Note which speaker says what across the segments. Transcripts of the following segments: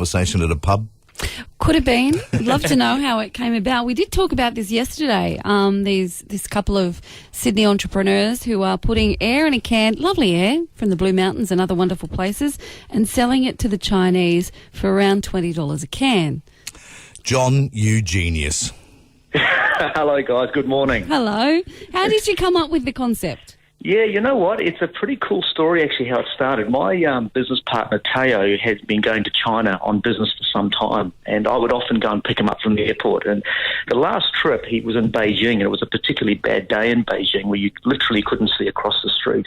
Speaker 1: conversation at a pub?
Speaker 2: Could have been. I'd love to know how it came about. We did talk about this yesterday. This couple of Sydney entrepreneurs who are putting air in a can, lovely air from the Blue Mountains and other wonderful places, and selling it to the Chinese for around $20 a can.
Speaker 1: John, you genius.
Speaker 3: Hello, guys. Good morning.
Speaker 2: Hello. How did you come up with the concept?
Speaker 3: Yeah, you know what? It's a pretty cool story, actually, how it started. My business partner, Teo, has been going to China on business for some time, and I would often go and pick him up from the airport. And the last trip, he was in Beijing, and it was a particularly bad day in Beijing where you literally couldn't see across the street.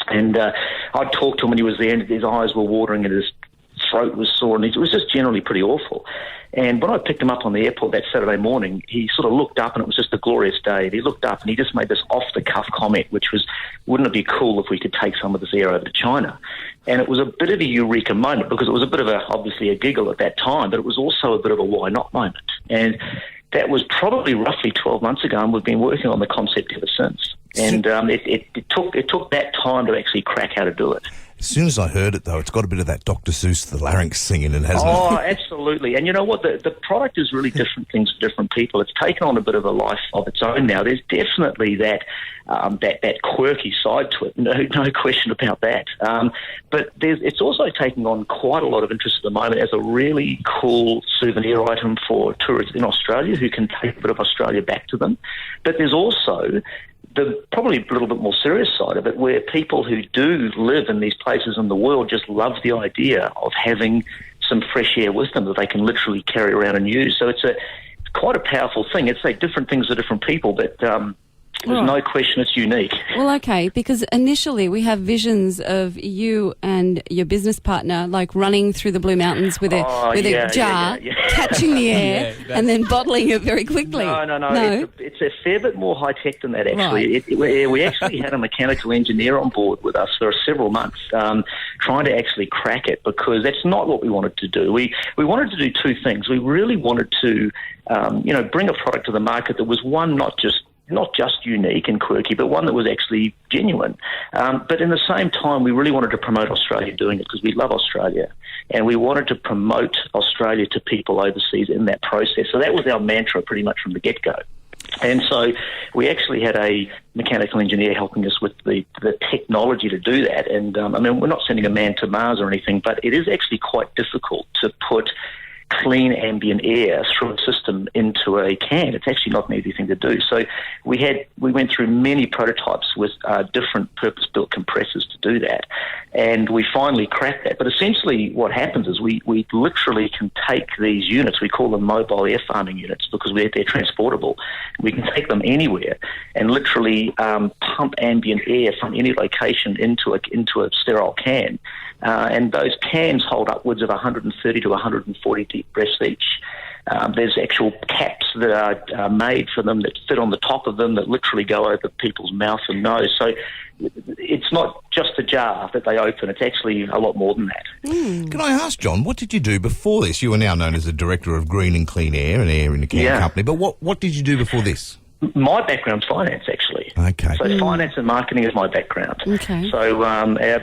Speaker 3: And I'd talk to him when he was there, and his eyes were watering and his throat was sore, and it was just generally pretty awful. And when I picked him up on the airport that Saturday morning, he sort of looked up, and it was just a glorious day. And he looked up and he just made this off-the-cuff comment, which was, wouldn't it be cool if we could take some of this air over to China? And it was a bit of a eureka moment, because it was a bit of obviously a giggle at that time, but it was also a bit of a why not moment. And that was probably roughly 12 months ago, and we've been working on the concept ever since. And it took that time to actually crack how to do it.
Speaker 1: As soon as I heard it, though, it's got a bit of that Dr. Seuss, the larynx singing, and hasn't it?
Speaker 3: Oh, absolutely. And you know what? The product is really different things for different people. It's taken on a bit of a life of its own now. There's definitely that quirky side to it, no question about that. But it's also taking on quite a lot of interest at the moment as a really cool souvenir item for tourists in Australia who can take a bit of Australia back to them. But there's also the probably a little bit more serious side of it, where people who do live in these places in the world just love the idea of having some fresh air with them that they can literally carry around and use. So it's quite a powerful thing. It's like different things for different people, but there's no question it's unique.
Speaker 2: Well, okay, because initially we have visions of you and your business partner like running through the Blue Mountains with a jar, catching the air, and then bottling it very quickly.
Speaker 3: No. It's a fair bit more high-tech than that, actually. Right. We actually had a mechanical engineer on board with us for several months trying to actually crack it, because that's not what we wanted to do. We wanted to do two things. We really wanted to bring a product to the market that was, one, not just unique and quirky, but one that was actually genuine. But in the same time, we really wanted to promote Australia doing it, because we love Australia, and we wanted to promote Australia to people overseas in that process. So that was our mantra pretty much from the get-go. And so we actually had a mechanical engineer helping us with the technology to do that. And, we're not sending a man to Mars or anything, but it is actually quite difficult to put clean ambient air through a system into a can. It's actually not an easy thing to do. So we went through many prototypes with different purpose-built compressors to do that, and we finally cracked that. But essentially what happens is we literally can take these units, we call them mobile air farming units because they're transportable. We can take them anywhere and literally pump ambient air from any location into a sterile can. And those cans hold upwards of 130 to 140 deep breaths each. There's actual caps that are made for them that fit on the top of them that literally go over people's mouth and nose. So it's not just a jar that they open. It's actually a lot more than that.
Speaker 1: Can I ask, John, what did you do before this? You are now known as the Director of Green and Clean Air and Air in a Can Company, but what did you do before this?
Speaker 3: My background's finance, actually.
Speaker 1: Okay.
Speaker 3: So finance and marketing is my background.
Speaker 2: Okay.
Speaker 3: So,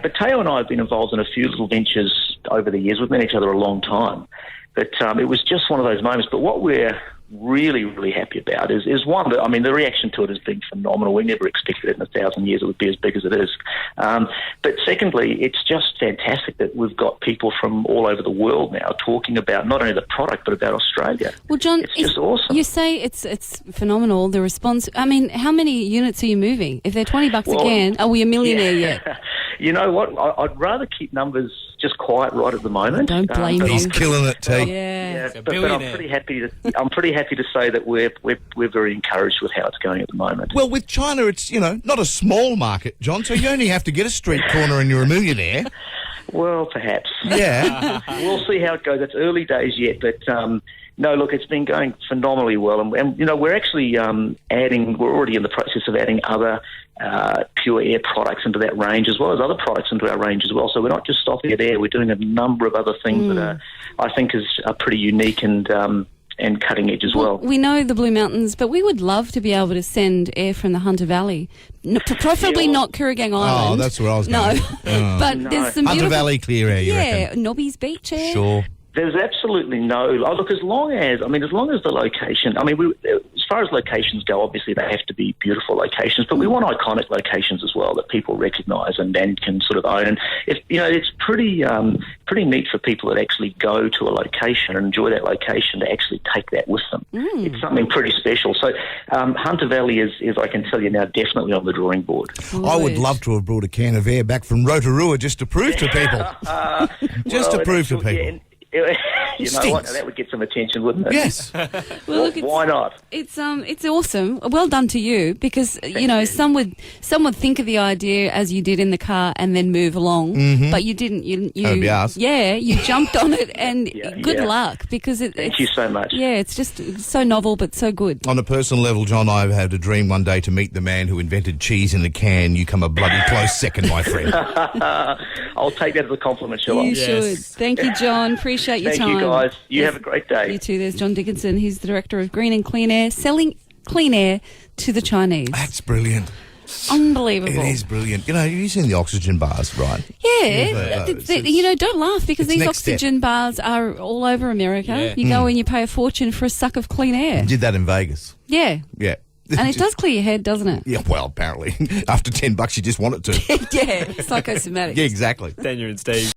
Speaker 3: but Teo and I have been involved in a few little ventures over the years. We've known each other a long time. But it was just one of those moments. But what we're really, really happy about is one, the reaction to it has been phenomenal. We never expected it in 1,000 years it would be as big as it is. But secondly, it's just fantastic that we've got people from all over the world now talking about not only the product but about Australia.
Speaker 2: Well, John,
Speaker 3: it's just awesome.
Speaker 2: You say it's phenomenal, the response. I mean, how many units are you moving? If they're $20 a can, are we a millionaire yet?
Speaker 3: You know what? I'd rather keep numbers just quiet right at the moment.
Speaker 2: Don't blame
Speaker 1: He's killing it, T.
Speaker 2: Yeah.
Speaker 3: But I'm pretty happy to say that we're very encouraged with how it's going at the moment.
Speaker 1: Well, with China, it's not a small market, John. So you only have to get a street corner and you're a millionaire.
Speaker 3: Well, perhaps.
Speaker 1: Yeah.
Speaker 3: We'll see how it goes. It's early days yet, but no, look, it's been going phenomenally well, and we're actually we're already in the process of adding other pure air products into that range, as well as other products into our range as well. So we're not just stopping at air; we're doing a number of other things that I think are pretty unique and cutting edge as well.
Speaker 2: We know the Blue Mountains, but we would love to be able to send air from the Hunter Valley, preferably not Kooragang Island.
Speaker 1: Oh, that's where I was going.
Speaker 2: But there's some
Speaker 1: Hunter
Speaker 2: beautiful
Speaker 1: Valley clear air, you reckon?
Speaker 2: Nobby's Beach air.
Speaker 1: Sure.
Speaker 3: There's absolutely no. Look, as long as the location. As far as locations go, obviously they have to be beautiful locations, but we want iconic locations as well that people recognise and then can sort of own. And it's pretty neat for people that actually go to a location and enjoy that location to actually take that with them. It's something pretty special. So Hunter Valley is, I can tell you now, definitely on the drawing board.
Speaker 1: Good. I would love to have brought a can of air back from Rotorua just to prove to people.
Speaker 3: Yeah, you know what? That would get some attention, wouldn't it?
Speaker 1: Yes.
Speaker 2: Well, look,
Speaker 3: why not?
Speaker 2: It's awesome. Well done to you, because some would think of the idea as you did in the car and then move along, but you didn't. You jumped on it, and good luck, because
Speaker 3: thank you so much.
Speaker 2: Yeah, it's just so novel but so good.
Speaker 1: On a personal level, John, I had a dream one day to meet the man who invented cheese in a can. You come a bloody close second, my friend.
Speaker 3: I'll take that as a compliment, shall I?
Speaker 2: You should. Thank you, John. Appreciate your time.
Speaker 3: Thank you, guys. You have a great day.
Speaker 2: You too. There's John Dickinson. He's the Director of Green and Clean Air, selling clean air to the Chinese.
Speaker 1: That's brilliant.
Speaker 2: Unbelievable.
Speaker 1: It is brilliant. You've seen the oxygen bars, right?
Speaker 2: Yeah. Don't laugh, because these oxygen bars are all over America. Yeah. You go and you pay a fortune for a suck of clean air.
Speaker 1: Did that in Vegas.
Speaker 2: Yeah.
Speaker 1: Yeah.
Speaker 2: And it does clear your head, doesn't it?
Speaker 1: Yeah, well, apparently. After $10 you just want it to.
Speaker 2: Yeah, psychosomatic.
Speaker 1: Yeah, exactly.
Speaker 4: Daniel and Steve.